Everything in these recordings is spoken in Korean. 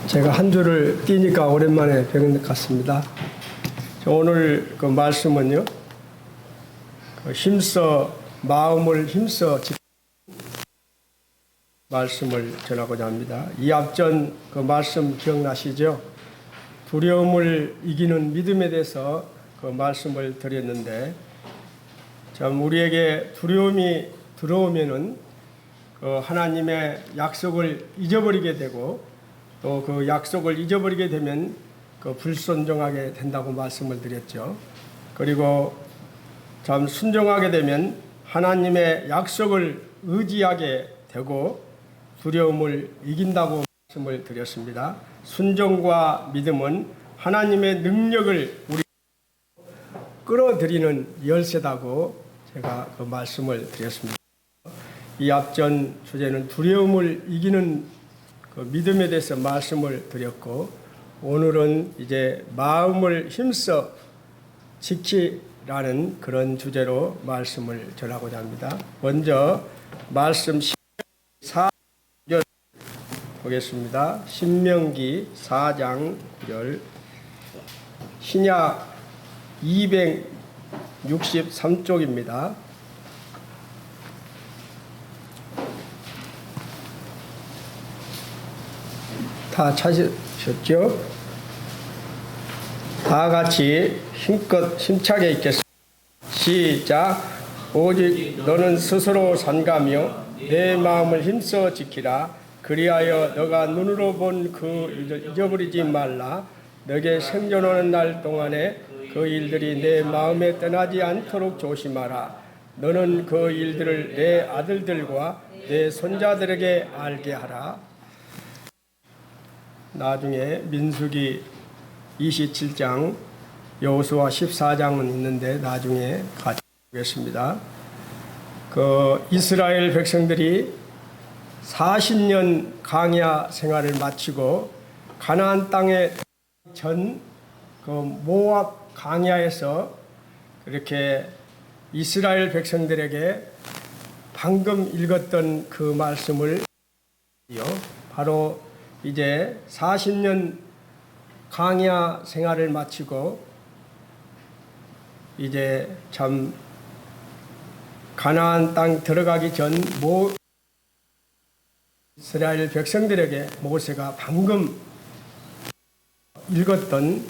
제가 한 주를 뛰니까 오랜만에 뵙는 것 같습니다. 오늘 그 말씀은요, 마음을 힘써 말씀을 전하고자 합니다. 이 앞전 그 말씀 기억나시죠? 두려움을 이기는 믿음에 대해서 그 말씀을 드렸는데, 참 우리에게 두려움이 들어오면은 그 하나님의 약속을 잊어버리게 되고, 또 그 약속을 잊어버리게 되면 그 불순종하게 된다고 말씀을 드렸죠. 그리고 참 순종하게 되면 하나님의 약속을 의지하게 되고 두려움을 이긴다고 말씀을 드렸습니다. 순종과 믿음은 하나님의 능력을 우리 끌어들이는 열쇠다고 제가 그 말씀을 드렸습니다. 이 앞전 주제는 두려움을 이기는 그 믿음에 대해서 말씀을 드렸고, 오늘은 이제 마음을 힘써 지키라는 그런 주제로 말씀을 전하고자 합니다. 먼저 말씀 4절 보겠습니다. 신명기 4장 9절, 신약 263쪽입니다. 다 찾으셨죠? 다 같이 힘껏 힘차게 읽겠습니다. 시작. 오직 너는 스스로 삼가며 내 마음을 힘써 지키라. 그리하여 너가 눈으로 본 그 일을 잊어버리지 말라. 너게 생존하는 날 동안에 그 일들이 내 마음에 떠나지 않도록 조심하라. 너는 그 일들을 내 아들들과 내 손자들에게 알게 하라. 나중에 민수기 27장, 여호수아 14장은 있는데 나중에 같이 보겠습니다. 그 이스라엘 백성들이 40년 광야 생활을 마치고 가나안 땅에 전 그 모압 광야에서 이렇게 이스라엘 백성들에게 방금 읽었던 그 말씀을 바로 이제 40년 광야 생활을 마치고 이제 참 가나안 땅 들어가기 전 이스라엘 백성들에게 모세가 방금 읽었던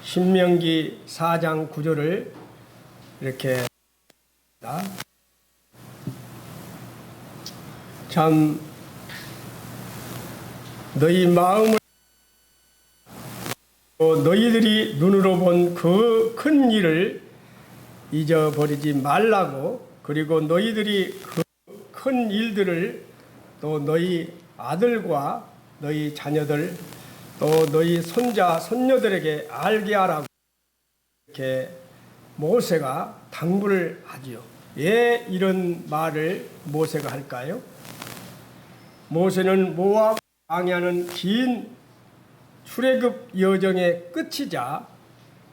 신명기 4장 9절을 이렇게 참 너희 마음을 너희들이 눈으로 본 그 큰 일을 잊어버리지 말라고, 그리고 너희들이 그 큰 일들을 또 너희 아들과 너희 자녀들 또 너희 손자 손녀들에게 알게 하라고 이렇게 모세가 당부를 하지요. 왜 이런 말을 모세가 할까요? 모세는 모압 광야는 긴 출애굽 여정의 끝이자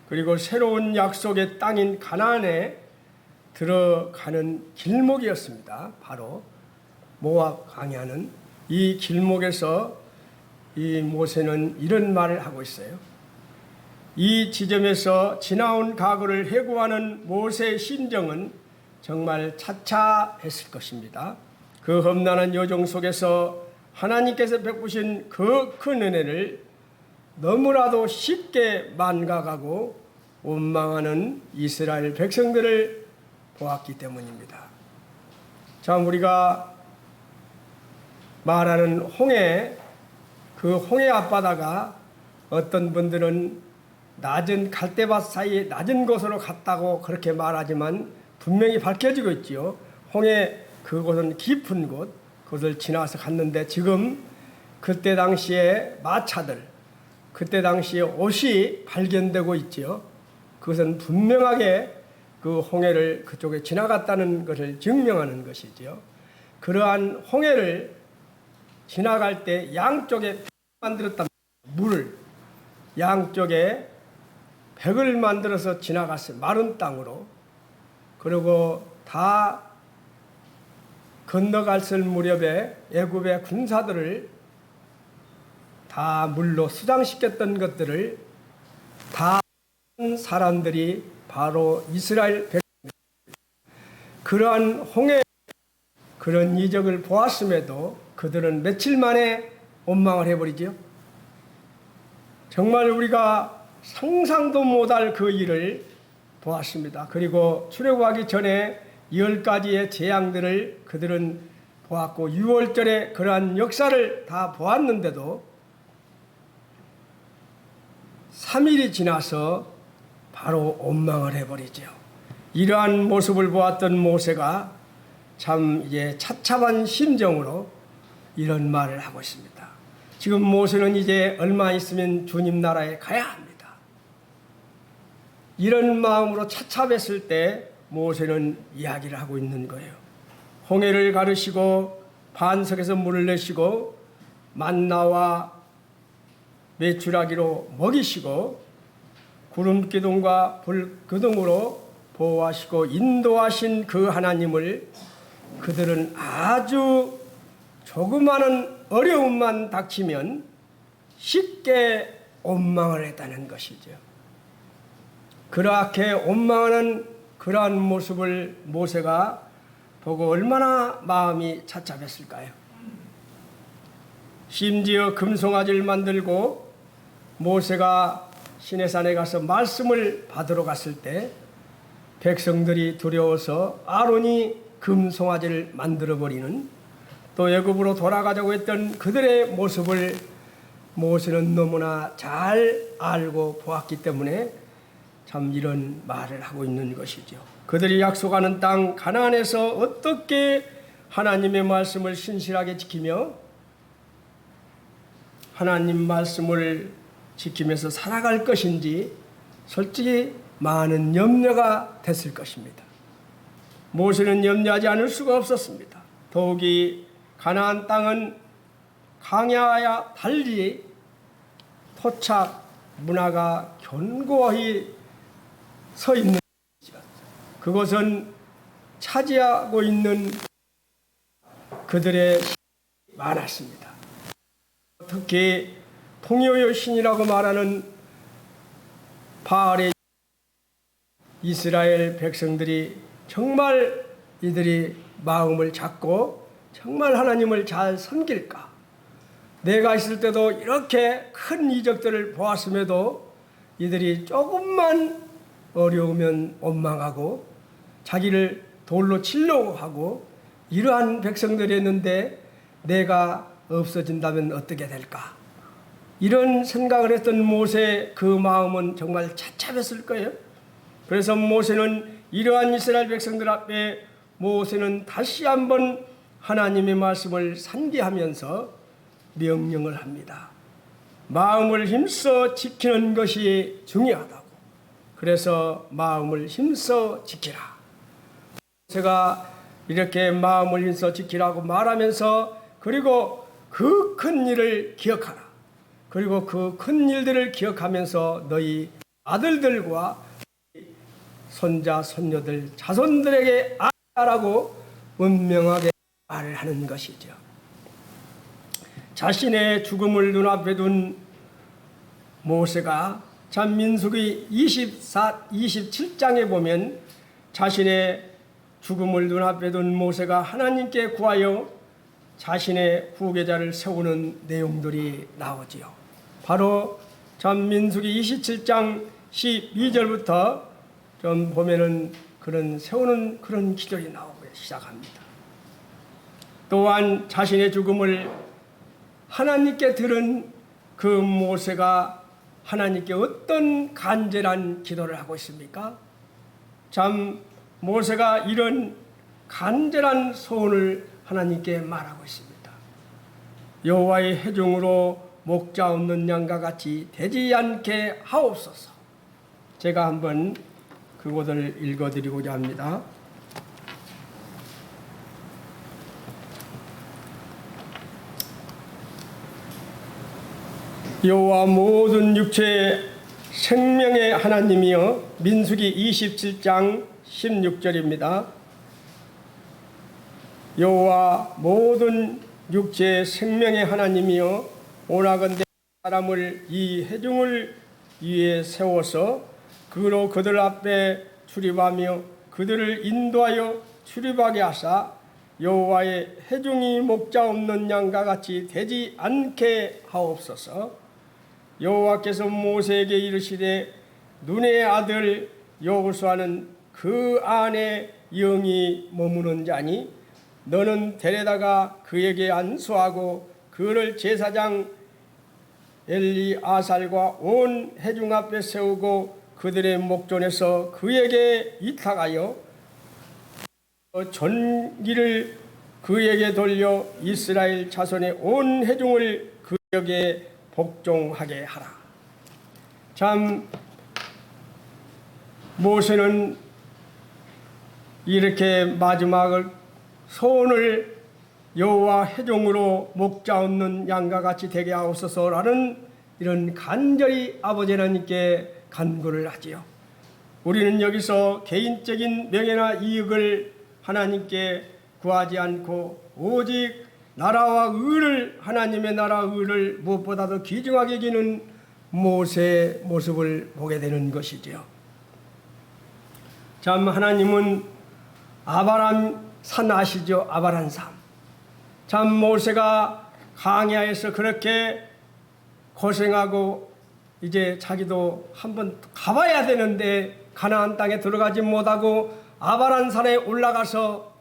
그리고 새로운 약속의 땅인 가나안에 들어가는 길목이었습니다. 바로 모압 광야는 이 길목에서 이 모세는 이런 말을 하고 있어요. 이 지점에서 지나온 과거를 회고하는 모세의 심정은 정말 차차했을 것입니다. 그 험난한 여정 속에서 하나님께서 베푸신 그 큰 은혜를 너무나도 쉽게 만각하고 원망하는 이스라엘 백성들을 보았기 때문입니다. 참 우리가 말하는 홍해, 그 홍해 앞바다가 어떤 분들은 낮은 갈대밭 사이에 낮은 곳으로 갔다고 그렇게 말하지만 분명히 밝혀지고 있지요. 홍해 그곳은 깊은 곳, 그것을 지나서 갔는데 지금 그때 당시에 마차들, 그때 당시에 옷이 발견되고 있지요. 그것은 분명하게 그 홍해를 그쪽에 지나갔다는 것을 증명하는 것이지요. 그러한 홍해를 지나갈 때 양쪽에 만들었단 물을 양쪽에 벽을 만들어서 지나갔어요. 마른 땅으로. 그리고 다 건너갔을 무렵에 애굽의 군사들을 다 물로 수장시켰던 것들을 다 사람들이 바로 이스라엘 백성입니다. 그러한 홍해 그런 이적을 보았음에도 그들은 며칠 만에 원망을 해버리죠. 정말 우리가 상상도 못할 그 일을 보았습니다. 그리고 출애굽하기 전에 10가지의 재앙들을 그들은 보았고 6월절에 그러한 역사를 다 보았는데도 3일이 지나서 바로 원망을 해버리죠. 이러한 모습을 보았던 모세가 참 이제 차참한 심정으로 이런 말을 하고 있습니다. 지금 모세는 이제 얼마 있으면 주님 나라에 가야 합니다. 이런 마음으로 차참했을 때 모세는 이야기를 하고 있는 거예요. 홍해를 가르시고 반석에서 물을 내시고 만나와 메추라기로 먹이시고 구름 기둥과 불 기둥으로 보호하시고 인도하신 그 하나님을 그들은 아주 조그마한 어려움만 닥치면 쉽게 원망을 했다는 것이죠. 그렇게 원망하는 그러한 모습을 모세가 보고 얼마나 마음이 착잡했을까요? 심지어 금송아지를 만들고 모세가 시내산에 가서 말씀을 받으러 갔을 때 백성들이 두려워서 아론이 금송아지를 만들어버리는 또 애굽으로 돌아가자고 했던 그들의 모습을 모세는 너무나 잘 알고 보았기 때문에 참 이런 말을 하고 있는 것이죠. 그들이 약속하는 땅 가나안에서 어떻게 하나님의 말씀을 신실하게 지키며 하나님 말씀을 지키면서 살아갈 것인지 솔직히 많은 염려가 됐을 것입니다. 모세는 염려하지 않을 수가 없었습니다. 더욱이 가나안 땅은 강야와 달리 토착 문화가 견고히 서 있는 그것은 차지하고 있는 그들의 신이 많았습니다. 특히 통요의 신이라고 말하는 바알의 이스라엘 백성들이 정말 이들이 마음을 잡고 정말 하나님을 잘 섬길까? 내가 있을 때도 이렇게 큰 이적들을 보았음에도 이들이 조금만 어려우면 원망하고 자기를 돌로 치려고 하고 이러한 백성들이었는데 내가 없어진다면 어떻게 될까? 이런 생각을 했던 모세의 그 마음은 정말 착잡했을 거예요. 그래서 모세는 이러한 이스라엘 백성들 앞에 모세는 다시 한번 하나님의 말씀을 상기하면서 명령을 합니다. 마음을 힘써 지키는 것이 중요하다고. 그래서 마음을 힘써 지키라. 제가 이렇게 마음을 힘써 지키라고 말하면서 그리고 그 큰 일을 기억하라. 그리고 그 큰 일들을 기억하면서 너희 아들들과 손자, 손녀들, 자손들에게 알라고 분명하게 말을 하는 것이죠. 자신의 죽음을 눈앞에 둔 모세가 참 민수기 27장에 보면 자신의 죽음을 눈앞에 둔 모세가 하나님께 구하여 자신의 후계자를 세우는 내용들이 나오지요. 바로 참 민수기 27장 12절부터 좀 보면은 그런 세우는 그런 기절이 나오기 시작합니다. 또한 자신의 죽음을 하나님께 들은 그 모세가 하나님께 어떤 간절한 기도를 하고 있습니까? 참 모세가 이런 간절한 소원을 하나님께 말하고 있습니다. 여호와의 회중으로 목자 없는 양과 같이 되지 않게 하옵소서. 제가 한번 그곳을 읽어드리고자 합니다. 여호와 모든 육체의 생명의 하나님이여. 민수기 27장 16절입니다. 여호와 모든 육체의 생명의 하나님이여 오라건대 사람을 이 회중을 위에 세워서 그로 그들 앞에 출입하며 그들을 인도하여 출입하게 하사 여호와의 회중이 목자 없는 양과 같이 되지 않게 하옵소서. 여호와께서 모세에게 이르시되 눈의 아들 여호수아는 그 안에 영이 머무는 자니 너는 데려다가 그에게 안수하고 그를 제사장 엘리아살과 온 회중 앞에 세우고 그들의 목전에서 그에게 위탁하여 전기를 그에게 돌려 이스라엘 자손의 온 회중을 그에게 복종하게 하라. 참 모세는 이렇게 마지막을 소원을 여호와 회중으로 목자 없는 양과 같이 되게 하옵소서라는 이런 간절히 아버지 하나님께 간구를 하지요. 우리는 여기서 개인적인 명예나 이익을 하나님께 구하지 않고 오직 나라와 의를, 하나님의 나라와 의를 무엇보다도 귀중하게 여기는 모세의 모습을 보게 되는 것이지요. 참 하나님은 아바람 산 아시죠? 아바람 산. 참 모세가 광야에서 그렇게 고생하고 이제 자기도 한번 가봐야 되는데 가나안 땅에 들어가지 못하고 아바란 산에 올라가서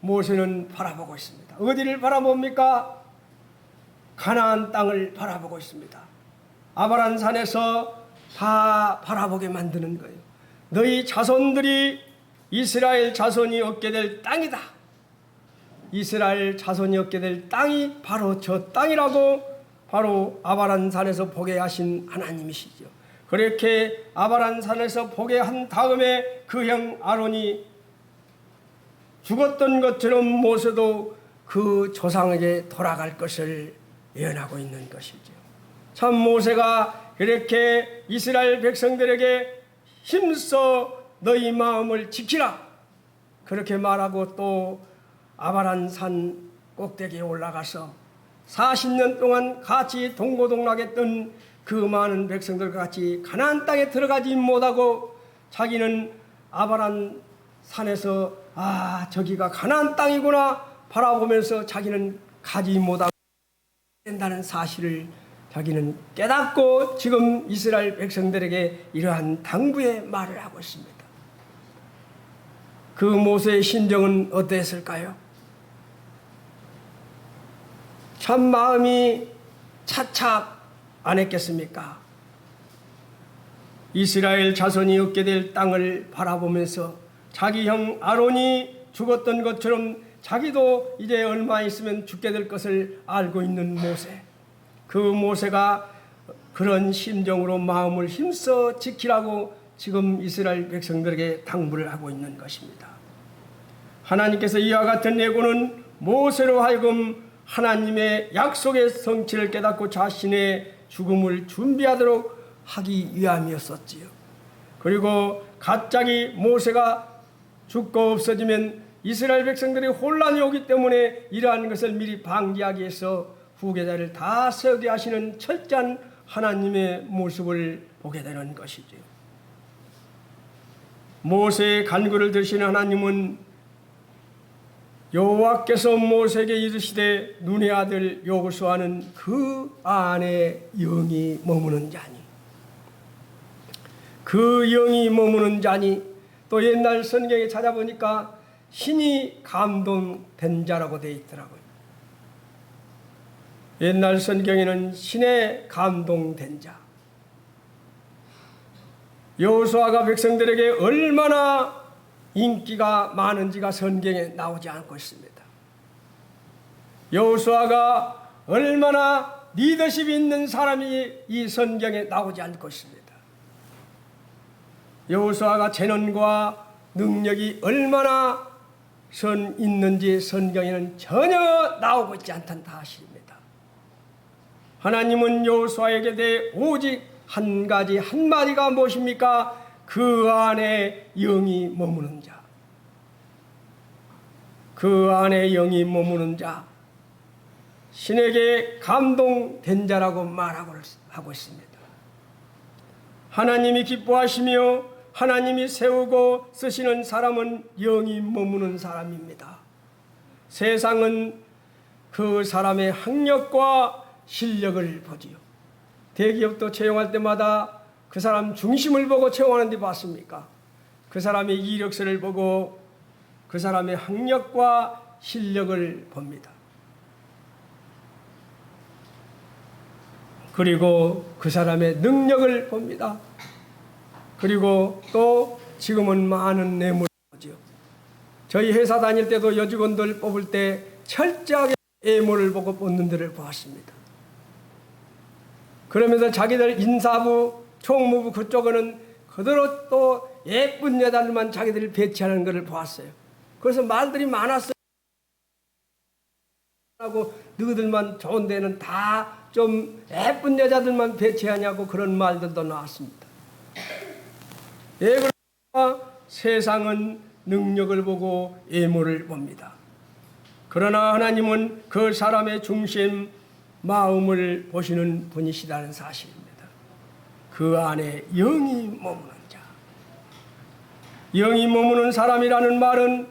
모세는 바라보고 있습니다. 어디를 바라봅니까? 가나안 땅을 바라보고 있습니다. 아바란 산에서 다 바라보게 만드는 거예요. 너희 자손들이 이스라엘 자손이 얻게 될 땅이다. 이스라엘 자손이 얻게 될 땅이 바로 저 땅이라고 바로 아바란 산에서 보게 하신 하나님이시죠. 그렇게 아바란 산에서 보게 한 다음에 그 형 아론이 죽었던 것처럼 모세도 그 조상에게 돌아갈 것을 예언하고 있는 것이죠. 참 모세가 이렇게 이스라엘 백성들에게 힘써 너희 마음을 지키라 그렇게 말하고 또 아바란 산 꼭대기에 올라가서 40년 동안 같이 동고동락했던 그 많은 백성들과 같이 가나안 땅에 들어가지 못하고 자기는 아바란 산에서 저기가 가나안 땅이구나 바라보면서 자기는 가지 못하고 된다는 사실을 자기는 깨닫고 지금 이스라엘 백성들에게 이러한 당부의 말을 하고 있습니다. 그 모세의 심정은 어땠을까요? 참 마음이 차차 안 했겠습니까? 이스라엘 자손이 얻게 될 땅을 바라보면서 자기 형 아론이 죽었던 것처럼 자기도 이제 얼마 있으면 죽게 될 것을 알고 있는 모세. 그 모세가 그런 심정으로 마음을 힘써 지키라고 지금 이스라엘 백성들에게 당부를 하고 있는 것입니다. 하나님께서 이와 같은 예고는 모세로 하여금 하나님의 약속의 성취를 깨닫고 자신의 죽음을 준비하도록 하기 위함이었었지요. 그리고 갑자기 모세가 죽고 없어지면 이스라엘 백성들이 혼란이 오기 때문에 이러한 것을 미리 방지하기 위해서 후계자를 다 세우게 하시는 철저한 하나님의 모습을 보게 되는 것이죠. 모세의 간구를 들으시는 하나님은 여호와께서 모세에게 이르시되 눈의 아들 여호수아는 그 안에 영이 머무는 자니 그 영이 머무는 자니 또 옛날 성경에 찾아보니까 신이 감동된 자라고 되어 있더라고요. 옛날 성경에는 신에 감동된 자. 여호수아가 백성들에게 얼마나 인기가 많은지가 성경에 나오지 않고 있습니다. 여호수아가 얼마나 리더십이 있는 사람이 이 성경에 나오지 않고 있습니다. 여호수아가 재능과 능력이 얼마나 있는지 성경에는 전혀 나오고 있지 않다는 사실입니다. 하나님은 여호수아에게 대해 오직 한 가지 한마디가 무엇입니까? 그 안에 영이 머무는 자. 그 안에 영이 머무는 자. 신에게 감동된 자라고 말하고 하고 있습니다. 하나님이 기뻐하시며 하나님이 세우고 쓰시는 사람은 영이 머무는 사람입니다. 세상은 그 사람의 학력과 실력을 보지요. 대기업도 채용할 때마다 그 사람 중심을 보고 채용하는 데 봤습니까? 그 사람의 이력서를 보고 그 사람의 학력과 실력을 봅니다. 그리고 그 사람의 능력을 봅니다. 그리고 또 지금은 많은 뇌물을 보죠. 저희 회사 다닐 때도 여직원들 뽑을 때 철저하게 외모를 보고 뽑는 데를 보았습니다. 그러면서 자기들 인사부, 총무부 그쪽은 그대로 또 예쁜 여자들만 자기들을 배치하는 것을 보았어요. 그래서 말들이 많았어요. 하고 너희들만 좋은 데는 다 좀 예쁜 여자들만 배치하냐고 그런 말들도 나왔습니다. 왜 그럴까? 세상은 능력을 보고 외모를 봅니다. 그러나 하나님은 그 사람의 중심 마음을 보시는 분이시라는 사실입니다. 그 안에 영이 머무는 자. 영이 머무는 사람이라는 말은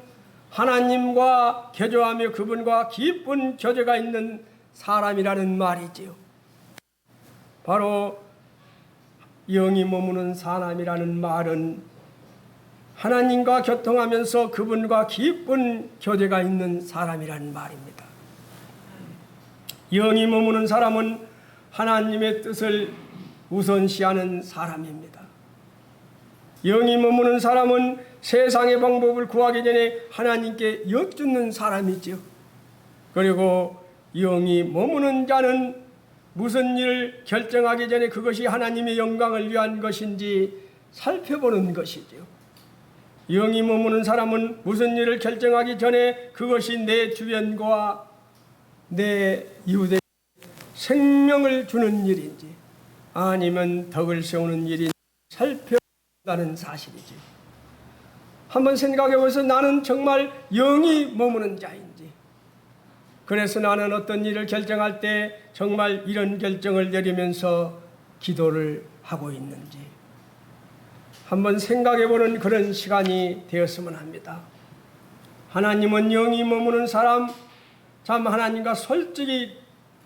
하나님과 교제하며 그분과 깊은 교제가 있는 사람이라는 말이지요. 바로 영이 머무는 사람이라는 말은 하나님과 교통하면서 그분과 깊은 교제가 있는 사람이라는 말입니다. 영이 머무는 사람은 하나님의 뜻을 우선시하는 사람입니다. 영이 머무는 사람은 세상의 방법을 구하기 전에 하나님께 여쭙는 사람이지요. 그리고 영이 머무는 자는 무슨 일을 결정하기 전에 그것이 하나님의 영광을 위한 것인지 살펴보는 것이지요. 영이 머무는 사람은 무슨 일을 결정하기 전에 그것이 내 주변과 내 이웃에 생명을 주는 일인지 아니면 덕을 세우는 일인지 살펴본다는 사실이지. 한번 생각해 보세요. 나는 정말 영이 머무는 자인지, 그래서 나는 어떤 일을 결정할 때 정말 이런 결정을 내리면서 기도를 하고 있는지 한번 생각해 보는 그런 시간이 되었으면 합니다. 하나님은 영이 머무는 사람, 참 하나님과 솔직히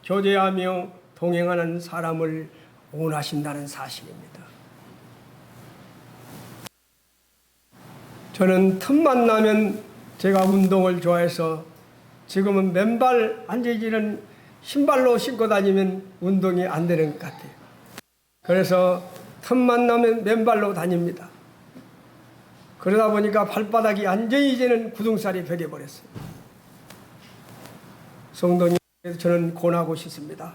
교제하며 동행하는 사람을 원하신다는 사실입니다. 저는 틈만 나면 제가 운동을 좋아해서 지금은 맨발 앉아있는 신발로 신고 다니면 운동이 안 되는 것 같아요. 그래서 틈만 나면 맨발로 다닙니다. 그러다 보니까 발바닥이 완전히 이제는 구둥살이 베겨버렸어요. 성도님께서 저는 권하고 싶습니다.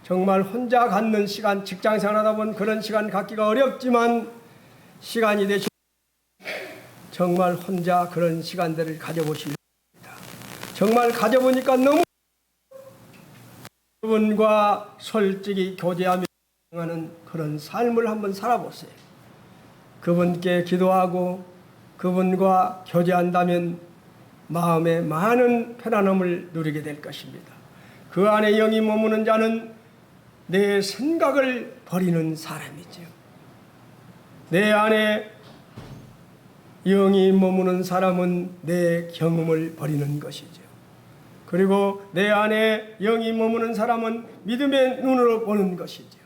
정말 혼자 갖는 시간, 직장생활 하다 보면 그런 시간 갖기가 어렵지만 시간이 되시면 정말 혼자 그런 시간들을 가져보시기 바랍니다. 정말 가져보니까 너무 그분과 솔직히 교제하며 하는 그런 삶을 한번 살아보세요. 그분께 기도하고 그분과 교제한다면 마음에 많은 편안함을 누리게 될 것입니다. 그 안에 영이 머무는 자는 내 생각을 버리는 사람이죠. 내 안에 영이 머무는 사람은 내 경험을 버리는 것이죠. 그리고 내 안에 영이 머무는 사람은 믿음의 눈으로 보는 것이죠.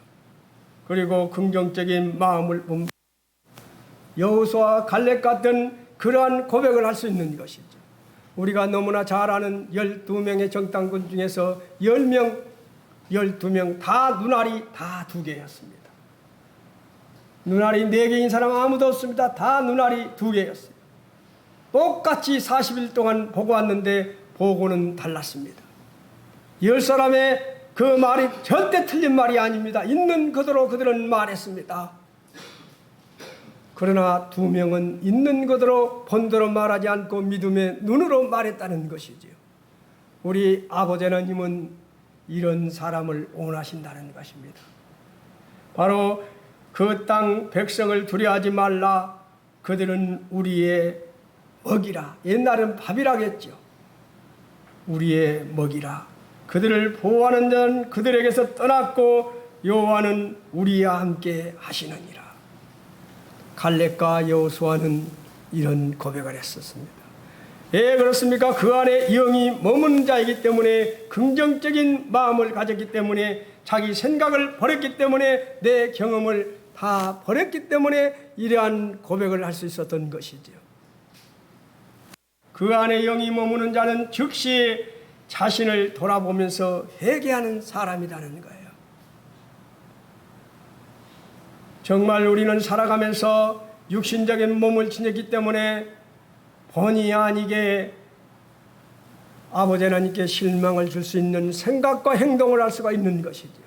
그리고 긍정적인 마음을 봅니다. 여호수아와 갈렙 같은 그러한 고백을 할 수 있는 것이죠. 우리가 너무나 잘 아는 12명의 정탐꾼 중에서 10명, 12명 다 눈알이 다 2개였습니다. 눈알이 4개인 사람 아무도 없습니다. 다 눈알이 2개였어요. 똑같이 40일 동안 보고 왔는데 보고는 달랐습니다. 10사람의 그 말이 절대 틀린 말이 아닙니다. 있는 그대로 그들은 말했습니다. 그러나 2명은 있는 그대로 본대로 말하지 않고 믿음의 눈으로 말했다는 것이지요. 우리 아버지 하나님은 이런 사람을 원하신다는 것입니다. 바로 그 땅 백성을 두려워하지 말라. 그들은 우리의 먹이라. 옛날은 밥이라겠죠. 우리의 먹이라. 그들을 보호하는 자는 그들에게서 떠났고 여호와는 우리와 함께 하시느니라. 갈렙과 여호수아는 이런 고백을 했었습니다. 왜 그렇습니까? 그 안에 영이 머무는 자이기 때문에, 긍정적인 마음을 가졌기 때문에, 자기 생각을 버렸기 때문에, 내 경험을 다 버렸기 때문에 이러한 고백을 할 수 있었던 것이죠. 그 안에 영이 머무는 자는 즉시 자신을 돌아보면서 회개하는 사람이라는 거예요. 정말 우리는 살아가면서 육신적인 몸을 지녔기 때문에 본의 아니게 아버지 하나님께 실망을 줄 수 있는 생각과 행동을 할 수가 있는 것이죠.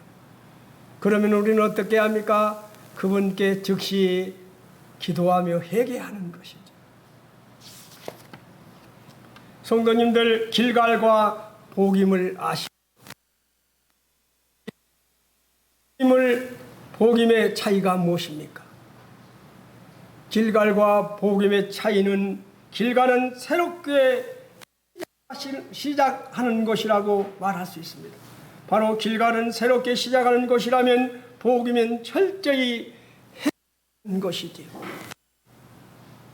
그러면 우리는 어떻게 합니까? 그분께 즉시 기도하며 회개하는 것이죠. 성도님들, 길갈과 복임을 아시고, 복임의 차이가 무엇입니까? 길갈과 복임의 차이는, 길갈은 새롭게 시작하는 것이라고 말할 수 있습니다. 바로 길갈은 새롭게 시작하는 것이라면 복임은 철저히 해는 것이지요.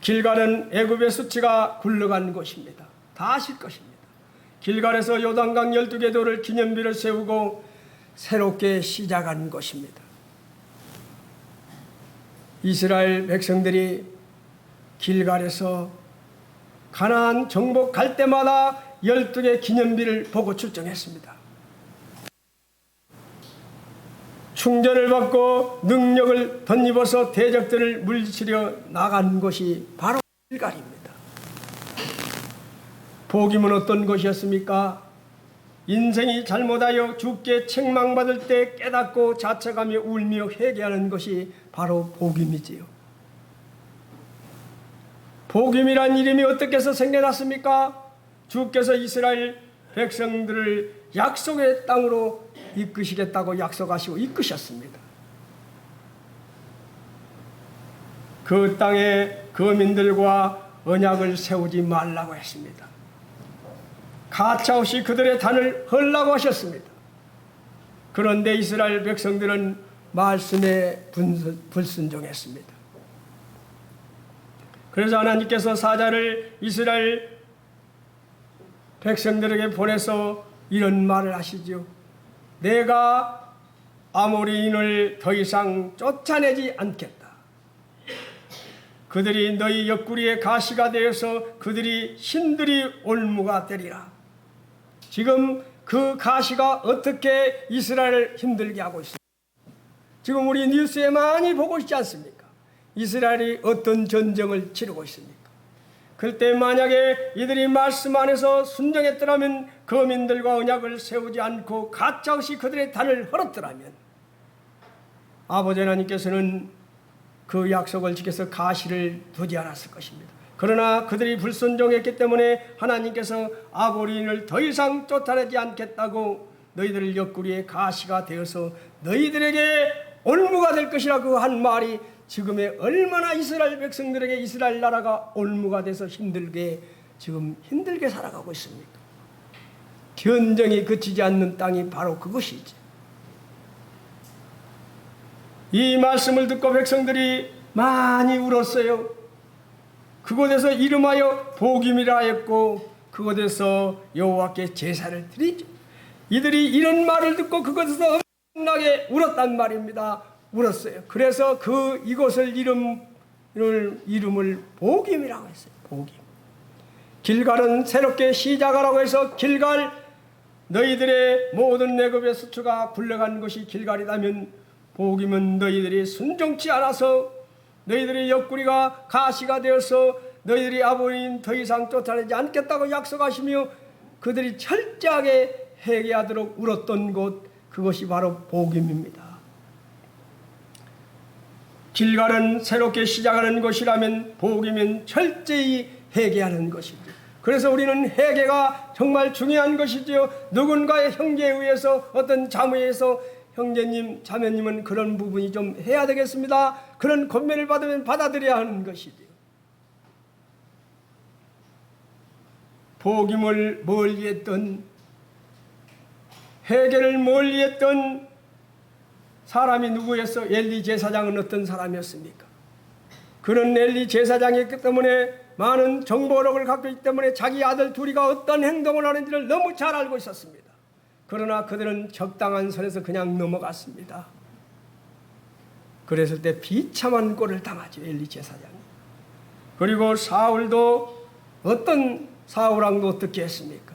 길갈은 애굽의 수치가 굴러간 곳입니다. 다 아실 것입니다. 길갈에서 요단강 12개 돌을 기념비를 세우고 새롭게 시작한 것입니다. 이스라엘 백성들이 길갈에서 가나안 정복 갈 때마다 12개 기념비를 보고 출정했습니다. 충전을 받고 능력을 덧입어서 대적들을 물리치려 나간 것이 바로 길갈입니다. 복임은 어떤 것이었습니까? 인생이 잘못하여 죽게 책망받을 때 깨닫고 자책하며 울며 회개하는 것이 바로 복임이지요. 복임이란 이름이 어떻게 해서 생겨났습니까? 주께서 이스라엘 백성들을 약속의 땅으로 이끄시겠다고 약속하시고 이끄셨습니다. 그 땅에 거민들과 언약을 세우지 말라고 했습니다. 가차없이 그들의 단을 헐라고 하셨습니다. 그런데 이스라엘 백성들은 말씀에 불순종했습니다. 그래서 하나님께서 사자를 이스라엘 백성들에게 보내서 이런 말을 하시죠. 내가 아모리인을 더 이상 쫓아내지 않겠다. 그들이 너희 옆구리에 가시가 되어서 그들이 신들이 올무가 되리라. 지금 그 가시가 어떻게 이스라엘을 힘들게 하고 있습니까? 지금 우리 뉴스에 많이 보고 있지 않습니까? 이스라엘이 어떤 전쟁을 치르고 있습니까? 그때 만약에 이들이 말씀 안에서 순종했더라면, 거민들과 언약을 세우지 않고 가짜없이 그들의 단을 헐었더라면, 아버지 하나님께서는 그 약속을 지켜서 가시를 두지 않았을 것입니다. 그러나 그들이 불순종했기 때문에 하나님께서 아모리인을 더 이상 쫓아내지 않겠다고 너희들 옆구리에 가시가 되어서 너희들에게 올무가 될 것이라고 한 말이 지금의 얼마나 이스라엘 백성들에게 이스라엘 나라가 올무가 돼서 힘들게 살아가고 있습니까? 전쟁이 그치지 않는 땅이 바로 그것이지. 이 말씀을 듣고 백성들이 많이 울었어요. 그곳에서 이름하여 복임이라 했고 그곳에서 여호와께 제사를 드리죠. 이들이 이런 말을 듣고 그곳에서 엄청나게 울었단 말입니다. 울었어요. 그래서 이곳을 이름을 복임이라고 했어요. 복임. 길갈은 새롭게 시작하라고 해서 길갈, 너희들의 모든 애굽의 수초가 굴러간 것이 길갈이라면 복임은 너희들이 순종치 않아서 너희들의 옆구리가 가시가 되어서 너희들이 아모리인 더 이상 쫓아내지 않겠다고 약속하시며 그들이 철저하게 회개하도록 울었던 곳, 그것이 바로 복임입니다. 길갈은 새롭게 시작하는 것이라면 복임은 철저히 회개하는 것이죠. 그래서 우리는 회개가 정말 중요한 것이지요. 누군가의 형제에 의해서 어떤 자매에 의해서 형제님, 자매님은 그런 부분이 좀 해야 되겠습니다. 그런 권면을 받으면 받아들여야 하는 것이지요. 복임을 멀리 했던 회개를 멀리했던 사람이 누구였어? 엘리 제사장은 어떤 사람이었습니까? 그런 엘리 제사장이기 때문에 많은 정보력을 갖고 있기 때문에 자기 아들 둘이가 어떤 행동을 하는지를 너무 잘 알고 있었습니다. 그러나 그들은 적당한 선에서 그냥 넘어갔습니다. 그랬을 때 비참한 꼴을 당하죠, 엘리 제사장이. 그리고 사울도 어떤 사울왕도 어떻게 했습니까?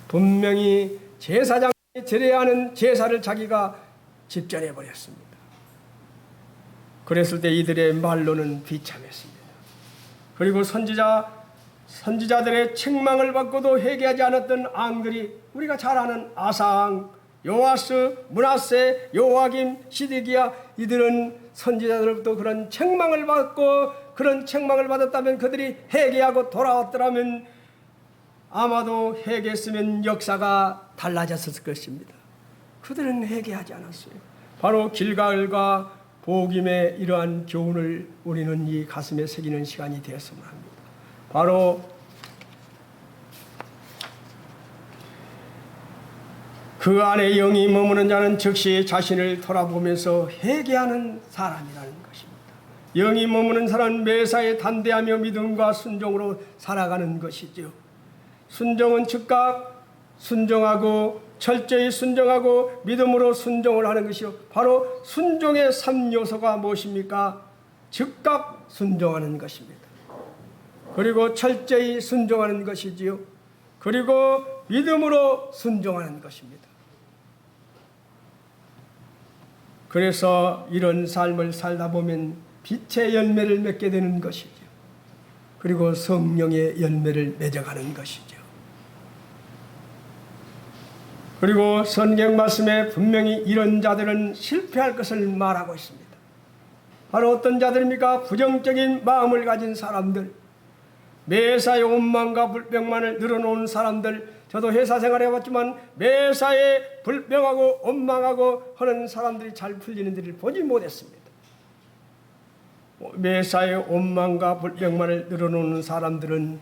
분명히 제사장이 드려야 하는 제사를 자기가 집전해 버렸습니다. 그랬을 때 이들의 말로는 비참했습니다. 그리고 선지자들의 책망을 받고도 회개하지 않았던 왕들이 우리가 잘 아는 아사왕, 요아스, 므낫세, 요아김, 시드기야, 이들은 선지자들로부터 그런 책망을 받고 그런 책망을 받았다면 그들이 회개하고 돌아왔더라면 아마도 회개했으면 역사가 달라졌을 것입니다. 그들은 회개하지 않았어요. 바로 길가을과 복임의 이러한 교훈을 우리는 이 가슴에 새기는 시간이 되었으면 합니다. 바로 그 안에 영이 머무는 자는 즉시 자신을 돌아보면서 회개하는 사람이라는 것입니다. 영이 머무는 사람은 매사에 담대하며 믿음과 순종으로 살아가는 것이죠. 순종은 즉각 순종하고 철저히 순종하고 믿음으로 순종을 하는 것이요. 바로 순종의 3요소가 무엇입니까? 즉각 순종하는 것입니다. 그리고 철저히 순종하는 것이지요. 그리고 믿음으로 순종하는 것입니다. 그래서 이런 삶을 살다 보면 빛의 열매를 맺게 되는 것이죠. 그리고 성령의 열매를 맺어가는 것이죠. 그리고 성경 말씀에 분명히 이런 자들은 실패할 것을 말하고 있습니다. 바로 어떤 자들입니까? 부정적인 마음을 가진 사람들, 매사에 원망과 불평만을 늘어놓은 사람들. 저도 회사 생활 해봤지만 매사에 불평하고 원망하고 하는 사람들이 잘 풀리는 일을 보지 못했습니다. 매사에 원망과 불평만을 늘어놓는 사람들은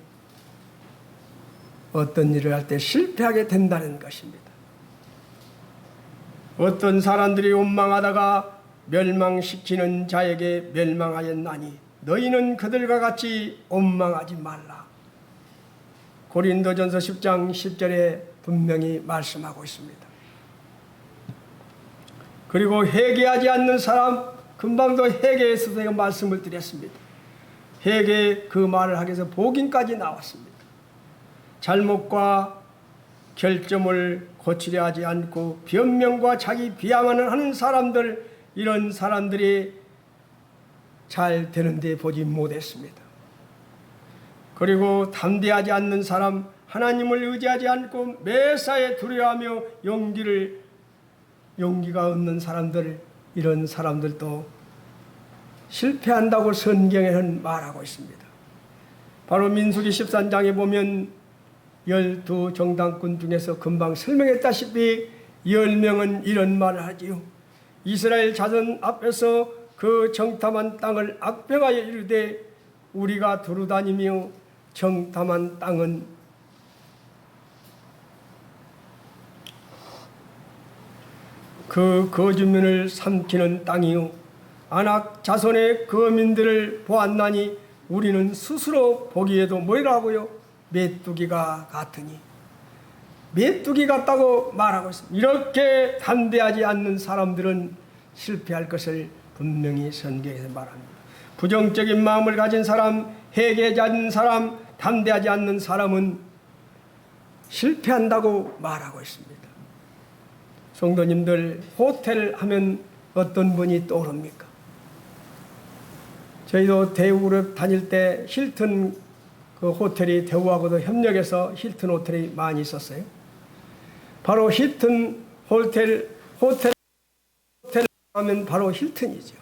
어떤 일을 할 때 실패하게 된다는 것입니다. 어떤 사람들이 원망하다가 멸망시키는 자에게 멸망하였나니 너희는 그들과 같이 원망하지 말라. 고린도전서 10장 10절에 분명히 말씀하고 있습니다. 그리고 회개하지 않는 사람, 금방도 회개에 있어서 제가 말씀을 드렸습니다. 회개 그 말을 하기 위해서 복음까지 나왔습니다. 잘못과 결점을 고치려 하지 않고 변명과 자기 비하만을 하는 사람들, 이런 사람들이 잘 되는데 보지 못했습니다. 그리고 담대하지 않는 사람, 하나님을 의지하지 않고 매사에 두려워하며 용기가 없는 사람들, 이런 사람들도 실패한다고 성경에는 말하고 있습니다. 바로 민수기 13장에 보면 12 정당군 중에서 금방 설명했다시피 10명은 이런 말을 하지요. 이스라엘 자손 앞에서 그 정탐한 땅을 악평하여 이르되 우리가 두루다니며 정탐한 땅은 그 거주민을 삼키는 땅이요 아낙 자손의 거민들을 보았나니 우리는 스스로 보기에도 뭐라고요? 메뚜기가 같으니. 메뚜기 같다고 말하고 있습니다. 이렇게 담대하지 않는 사람들은 실패할 것을 분명히 성경에서 말합니다. 부정적인 마음을 가진 사람, 회개하지 않는 사람, 담대하지 않는 사람은 실패한다고 말하고 있습니다. 성도님들, 호텔 하면 어떤 분이 떠오릅니까? 저희도 대우그룹 다닐 때 힐튼 그 호텔이 대우하고도 협력해서 힐튼 호텔이 많이 있었어요. 바로 힐튼 호텔 하면 바로 힐튼이죠.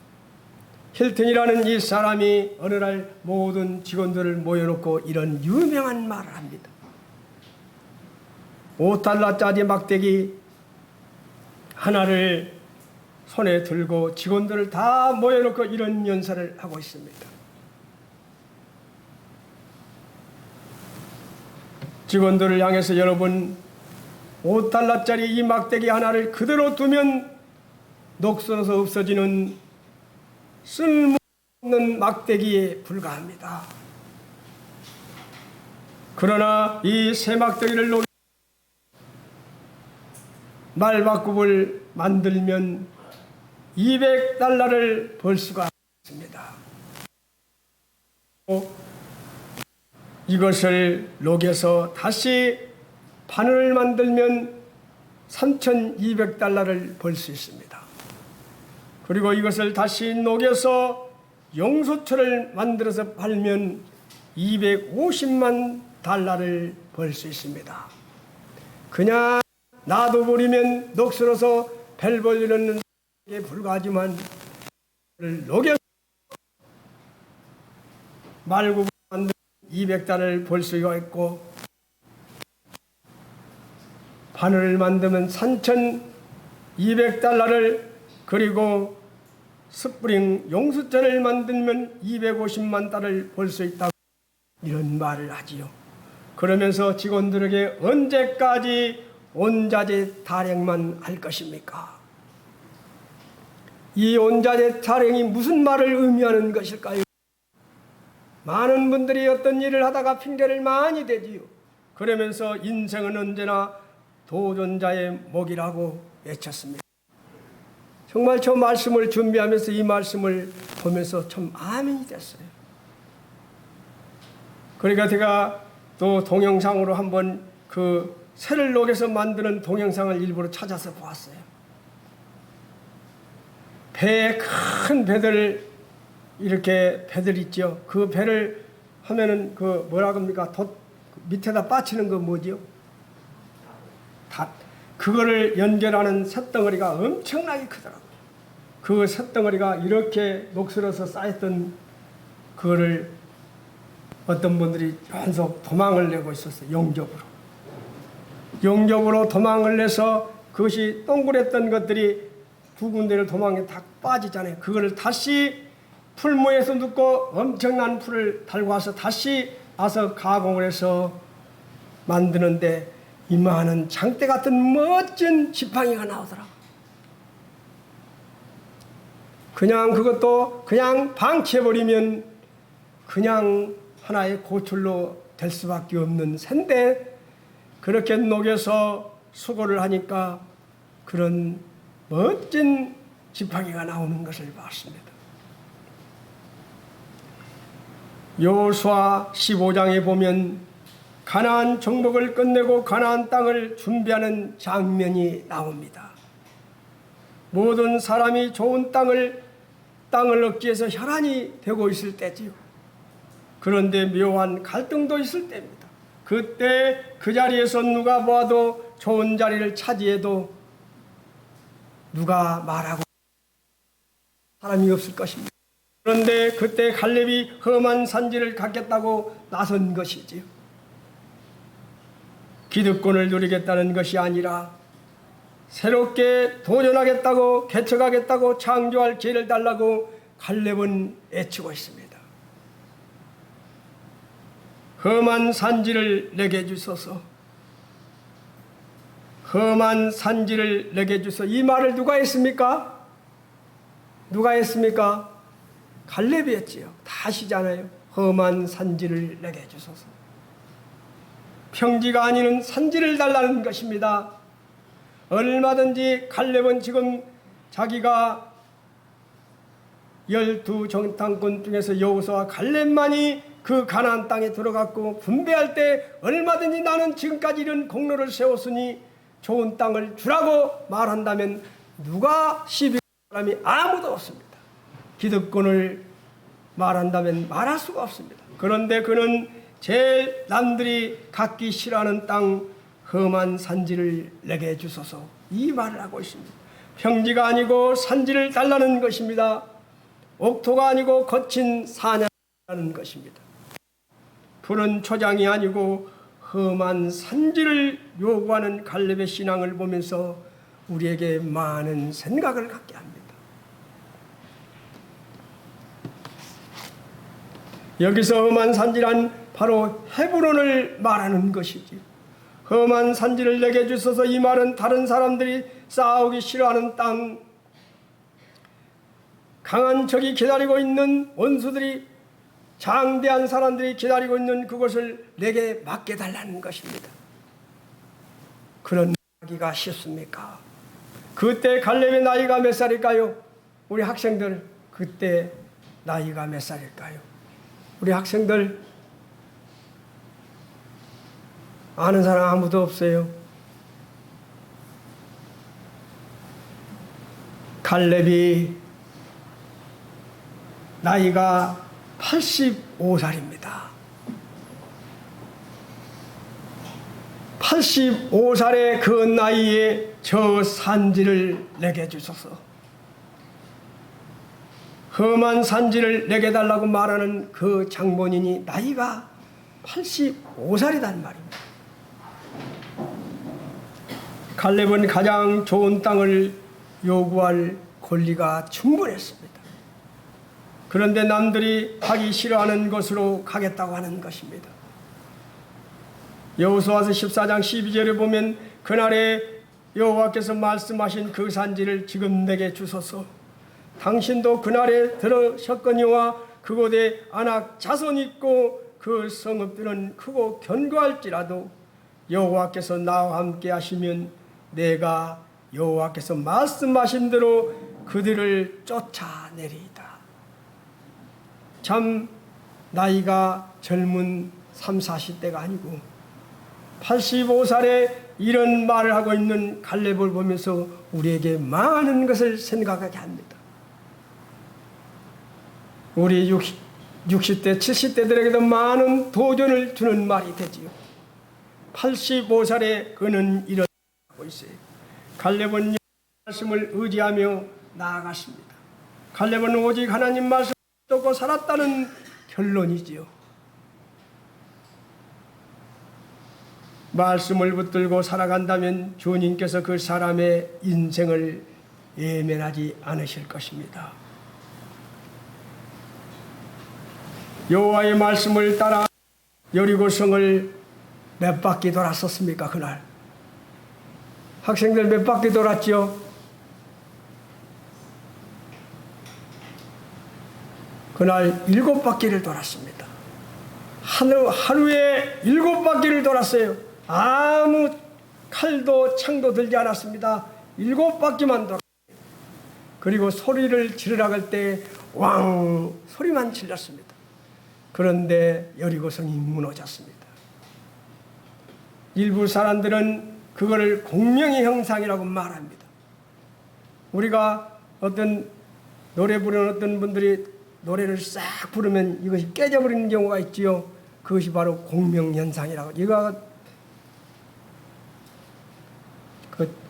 힐튼이라는 이 사람이 어느 날 모든 직원들을 모여놓고 이런 유명한 말을 합니다. 5달러짜리 막대기 하나를 손에 들고 직원들을 다 모여놓고 이런 연설을 하고 있습니다. 직원들을 향해서 여러분 5달러짜리 이 막대기 하나를 그대로 두면 녹슬어서 없어지는 쓸모없는 막대기에 불과합니다. 그러나 이 새 막대기를 녹여 말바꿈을 만들면 200달러를 벌 수가 있습니다. 이것을 녹여서 다시 바늘을 만들면 3,200달러를 벌 수 있습니다. 그리고 이것을 다시 녹여서 용수철을 만들어서 팔면 250만 달러를 벌 수 있습니다. 그냥 놔둬버리면 녹슬어서 별 볼 일 없는 게 불과하지만 녹여서 말굽을 만들면 200달러를 벌 수가 있고 바늘을 만들면 3,200달러를 그리고 스프링 용수철을 만들면 250만 달러를 벌 수 있다고 이런 말을 하지요. 그러면서 직원들에게 언제까지 온자재 타령만 할 것입니까? 이 온자재 타령이 무슨 말을 의미하는 것일까요? 많은 분들이 어떤 일을 하다가 핑계를 많이 대지요. 그러면서 인생은 언제나 도전자의 목이라고 외쳤습니다. 정말 저 말씀을 준비하면서 이 말씀을 보면서 참 아멘이 됐어요. 그러니까 제가 또 동영상으로 한번 그 새를 녹여서 만드는 동영상을 일부러 찾아서 보았어요. 배에 큰 배들 이렇게 배들 있죠. 그 배를 하면은 그 뭐라 그럽니까? 밑에다 빠치는 거 뭐지요? 닷. 그거를 연결하는 쇳덩어리가 엄청나게 크더라고요. 그 쇳덩어리가 이렇게 녹슬어서 쌓였던 그거를 어떤 분들이 계속 도망을 내고 있었어요. 용접으로 도망을 내서 그것이 동그랬던 것들이 두 군데를 도망에 다 빠지잖아요. 그거를 다시 풀무에서 넣고 엄청난 풀을 달고 와서 다시 와서 가공을 해서 만드는데 이만한 장대 같은 멋진 지팡이가 나오더라고요. 그냥 그것도 그냥 방치해버리면 그냥 하나의 고철로 될 수밖에 없는 샌데 그렇게 녹여서 수고를 하니까 그런 멋진 지팡이가 나오는 것을 봤습니다. 여호수아 15장에 보면 가나안 정복을 끝내고 가나안 땅을 준비하는 장면이 나옵니다. 모든 사람이 좋은 땅을 얻기 위해서 혈안이 되고 있을 때지요. 그런데 묘한 갈등도 있을 때입니다. 그때 그 자리에서 누가 보아도 좋은 자리를 차지해도 누가 말하고 사람이 없을 것입니다. 그런데 그때 갈렙이 험한 산지를 갖겠다고 나선 것이지요. 기득권을 누리겠다는 것이 아니라 새롭게 도전하겠다고 개척하겠다고 창조할 기회를 달라고 갈렙은 애치고 있습니다. 험한 산지를 내게 주소서. 험한 산지를 내게 주소서. 이 말을 누가 했습니까? 누가 했습니까? 갈렙이 했지요. 다 아시잖아요. 험한 산지를 내게 주소서. 평지가 아닌 산지를 달라는 것입니다. 얼마든지 갈렙은 지금 자기가 12 정탐꾼 중에서 여호수아와 갈렙만이 그 가나안 땅에 들어갔고 분배할 때 얼마든지 나는 지금까지 이런 공로를 세웠으니 좋은 땅을 주라고 말한다면 누가 시비하는 사람이 아무도 없습니다. 기득권을 말한다면 말할 수가 없습니다. 그런데 그는 제일 남들이 갖기 싫어하는 땅 험한 산지를 내게 주소서 이 말을 하고 있습니다. 평지가 아니고 산지를 달라는 것입니다. 옥토가 아니고 거친 사냐라는 것입니다. 푸른 초장이 아니고 험한 산지를 요구하는 갈렙의 신앙을 보면서 우리에게 많은 생각을 갖게 합니다. 여기서 험한 산지란 바로 헤브론을 말하는 것이지. 험한 산지를 내게 주소서. 이 말은 다른 사람들이 싸우기 싫어하는 땅, 강한 적이 기다리고 있는 원수들이, 장대한 사람들이 기다리고 있는 그곳을 내게 맡겨달라는 것입니다. 그런 하기가 쉽습니까? 그때 갈렙의 나이가 몇 살일까요? 우리 학생들 그때 나이가 몇 살일까요? 우리 학생들 아는 사람 아무도 없어요. 갈렙이 나이가 85살입니다. 85살의 그 나이에 저 산지를 내게 주소서. 험한 산지를 내게 달라고 말하는 그 장본인이 나이가 85살이란 말입니다. 갈렙은 가장 좋은 땅을 요구할 권리가 충분했습니다. 그런데 남들이 하기 싫어하는 곳으로 가겠다고 하는 것입니다. 여호수아서 14장 12절에 보면 그날에 여호와께서 말씀하신 그 산지를 지금 내게 주소서. 당신도 그날에 들으셨거니와 그곳에 아낙 자손이 있고 그 성읍들은 크고 견고할지라도 여호와께서 나와 함께 하시면 내가 여호와께서 말씀하신 대로 그들을 쫓아내리이다. 참 나이가 젊은 30, 40대가 아니고 85살에 이런 말을 하고 있는 갈렙을 보면서 우리에게 많은 것을 생각하게 합니다. 우리 60대, 70대들에게도 많은 도전을 주는 말이 되지요. 85살에 그는 이런 하고 있어요. 갈렙은 말씀을 의지하며 나아갔습니다. 갈렙은 오직 하나님 말씀을 듣고 살았다는 결론이지요. 말씀을 붙들고 살아간다면 주님께서 그 사람의 인생을 예면하지 않으실 것입니다. 여호와의 말씀을 따라 여리고성을 몇 바퀴 돌았었습니까? 그날 학생들 몇 바퀴 돌았지요? 그날 7바퀴를 돌았습니다. 하루에 7바퀴를 돌았어요. 아무 칼도 창도 들지 않았습니다. 7바퀴만 돌았어요. 그리고 소리를 지르라고 할 때 왕 소리만 질렀습니다. 그런데 여리고성이 무너졌습니다. 일부 사람들은 그거를 공명의 형상이라고 말합니다. 우리가 어떤 노래 부르는 어떤 분들이 노래를 싹 부르면 이것이 깨져버리는 경우가 있지요. 그것이 바로 공명현상이라고. 이거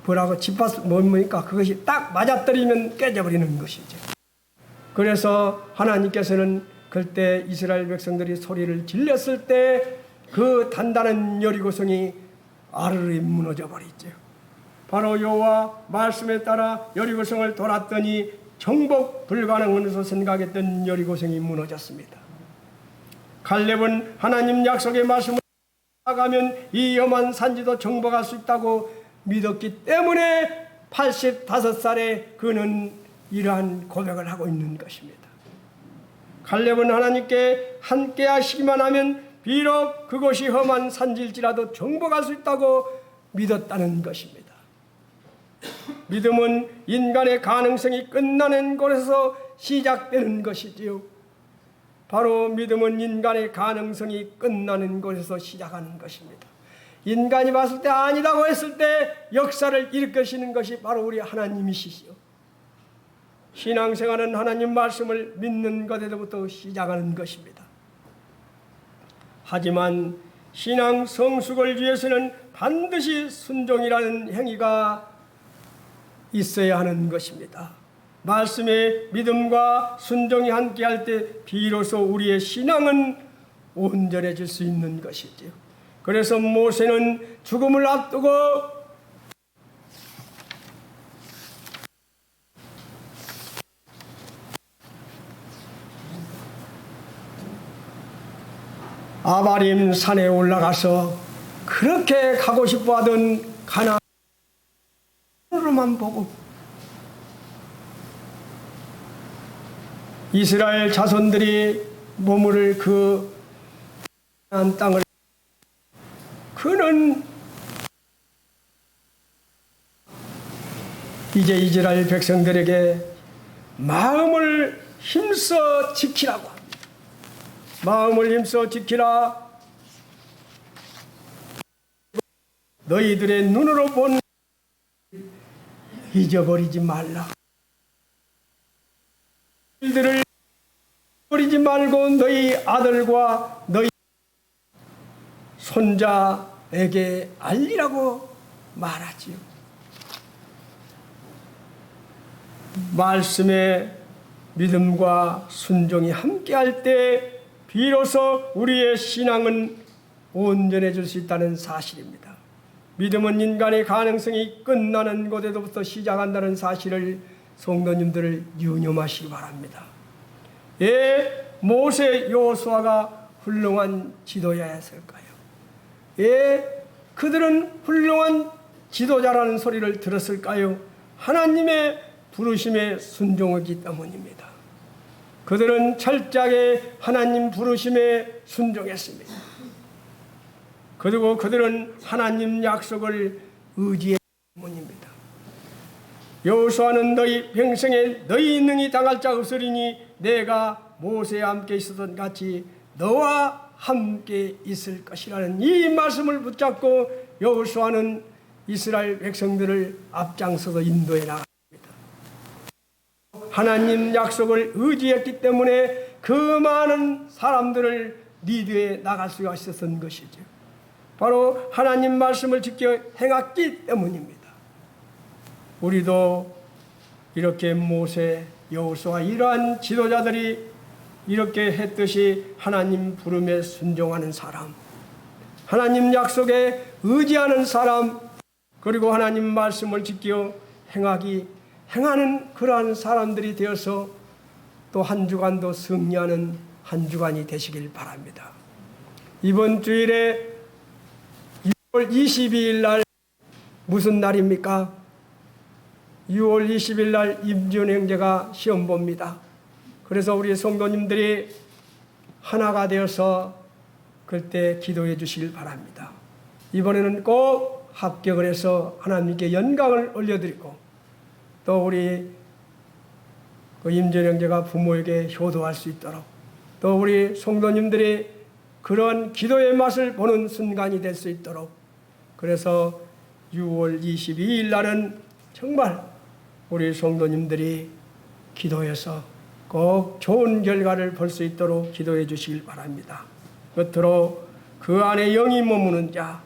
뭐라고 짚어서 뭡니까? 그것이 딱 맞아떨어지면 깨져버리는 것이죠. 그래서 하나님께서는 그때 이스라엘 백성들이 소리를 질렀을 때 그 단단한 여리고성이 아르르 무너져 버리죠. 바로 여호와 말씀에 따라 여리고성을 돌았더니 정복 불가능으로 생각했던 여리고성이 무너졌습니다. 갈렙은 하나님 약속의 말씀을 나가면 이 험한 산지도 정복할 수 있다고 믿었기 때문에 85살에 그는 이러한 고백을 하고 있는 것입니다. 갈렙은 하나님께 함께 하시기만 하면 비록 그것이 험한 산지일지라도 정복할 수 있다고 믿었다는 것입니다. 믿음은 인간의 가능성이 끝나는 곳에서 시작되는 것이지요. 바로 믿음은 인간의 가능성이 끝나는 곳에서 시작하는 것입니다. 인간이 봤을 때 아니라고 했을 때 역사를 일으키시는 것이 바로 우리 하나님이시죠. 신앙생활은 하나님 말씀을 믿는 것에서부터 시작하는 것입니다. 하지만 신앙 성숙을 위해서는 반드시 순종이라는 행위가 있어야 하는 것입니다. 말씀의 믿음과 순종이 함께할 때 비로소 우리의 신앙은 온전해질 수 있는 것이죠. 그래서 모세는 죽음을 앞두고 아바림 산에 올라가서 그 그렇게 가고 싶어 하던 가나안으로만 보고 이스라엘 자손들이 머무를 그 가나안 땅을 그는 이제 이스라엘 백성들에게 마음을 힘써 지키라고 합니다. 마음을 힘써 지키라. 너희들의 눈으로 본 잊어버리지 말라. 이들을 버리지 말고 너희 아들과 너희 손자에게 알리라고 말하지요. 말씀에 믿음과 순종이 함께할 때 비로소 우리의 신앙은 온전해질 수 있다는 사실입니다. 믿음은 인간의 가능성이 끝나는 곳에서부터 시작한다는 사실을 성도님들을 유념하시기 바랍니다. 예, 모세 여호수아가 훌륭한 지도자였을까요? 예, 그들은 훌륭한 지도자라는 소리를 들었을까요? 하나님의 부르심에 순종하기 때문입니다. 그들은 철저하게 하나님 부르심에 순종했습니다. 그리고 그들은 하나님 약속을 의지했기 때문입니다. 여호수아는 너희 평생에 너희 능히 당할 자 없으리니 내가 모세와 함께 있었던 같이 너와 함께 있을 것이라는 이 말씀을 붙잡고 여호수아는 이스라엘 백성들을 앞장서서 인도해 나갔습니다. 하나님 약속을 의지했기 때문에 그 많은 사람들을 리드해 나갈 수가 있었던 것이죠. 바로 하나님 말씀을 지켜 행했기 때문입니다. 우리도 이렇게 모세, 여호수아 이러한 지도자들이 이렇게 했듯이 하나님 부름에 순종하는 사람, 하나님 약속에 의지하는 사람, 그리고 하나님 말씀을 지켜 행하는 그러한 사람들이 되어서 또 한 주간도 승리하는 한 주간이 되시길 바랍니다. 이번 주일에 6월 22일 날 무슨 날입니까? 6월 20일 날 임준 형제가 시험 봅니다. 그래서 우리 성도님들이 하나가 되어서 그때 기도해 주시길 바랍니다. 이번에는 꼭 합격을 해서 하나님께 영광을 올려드리고 또 우리 그 임준 형제가 부모에게 효도할 수 있도록 또 우리 성도님들이 그런 기도의 맛을 보는 순간이 될 수 있도록 그래서 6월 22일 날은 정말 우리 성도님들이 기도해서 꼭 좋은 결과를 볼 수 있도록 기도해 주시길 바랍니다. 끝으로 그 안에 영이 머무는 자,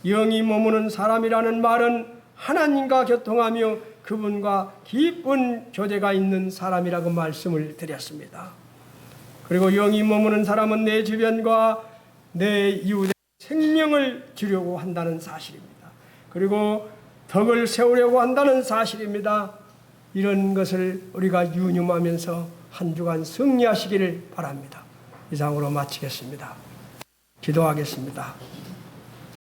영이 머무는 사람이라는 말은 하나님과 교통하며 그분과 깊은 교제가 있는 사람이라고 말씀을 드렸습니다. 그리고 영이 머무는 사람은 내 주변과 내 이웃의 생명을 주려고 한다는 사실입니다. 그리고 덕을 세우려고 한다는 사실입니다. 이런 것을 우리가 유념하면서 한 주간 승리하시기를 바랍니다. 이상으로 마치겠습니다. 기도하겠습니다.